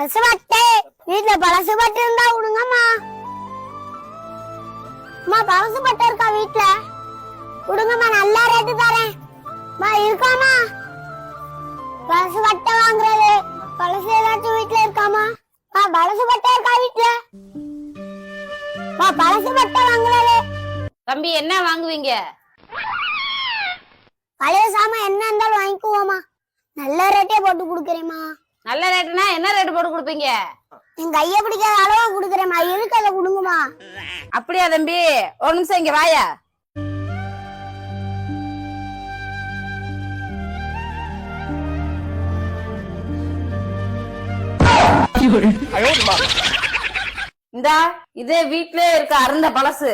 பழசு பட்டை வீட்டுல பழசு பட்டை இருந்தா விடுங்கம்மா. அம்மா பழசு பட்டை இருக்கா வீட்டுல? விடுங்கம்மா, நல்லா ரேட்டு தரேன். இருக்காமா பழசு பட்டை வாங்குறது? பழசு ஏதாச்சும் வீட்டுல இருக்காமா? பழசு பட்டை இருக்கா வீட்டுல? பழசு பட்டை வாங்குறது. தம்பி என்ன வாங்குவீங்க? பழைய சாமான் என்ன இருந்தாலும் வாங்கிக்குவோமா. நல்ல ரேட்டே போட்டு குடுக்கறேம்மா. நல்ல ரேட்டுனா என்ன ரேட்டு போட்டு கொடுப்பீங்க? என் கைய பிடிக்காத அளவா குடுக்கறேம்மா. இருக்கத குடுங்கம்மா. அப்படியா தம்பி, ஒரு நிமிஷம் இங்க வாயா. இந்தா இதே வீட்லயே இருக்க அருந்த பழசு.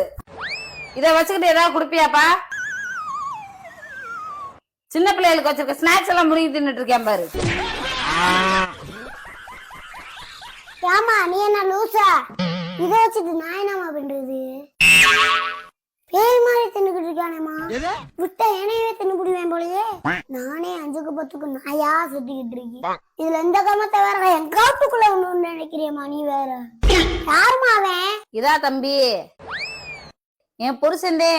இத வச்சுக்கிட்டு ஏதாவது குடுப்பியாப்பா? சின்ன பிள்ளைகளுக்கு வச்சிருக்க ஸ்நாக்ஸ் எல்லாம் முருகி தின்னுட்டு இருக்கேன் பாரு. ஏமா நீ என்ன லூசா? இத வச்சுட்டு நான் என்னமா பண்றது? பேய் மாதிரி தின்னுக்கிட்டு இருக்கானேமா. விட்ட ஏனையவே தின்னு புடிவேன் போலயே. நானே 5க்கு 10க்கு நாயா சுத்திக்கிட்டு இருக்கேன். இதுல எந்த கமத்தை வேற என் காட்டுக்குள்ள ஒண்ணு நினைக்கிறியம்மா நீ வேற. யாருமா அவன்? இதா தம்பி என் புருஷன்தே.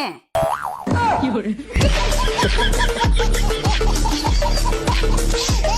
ஏய்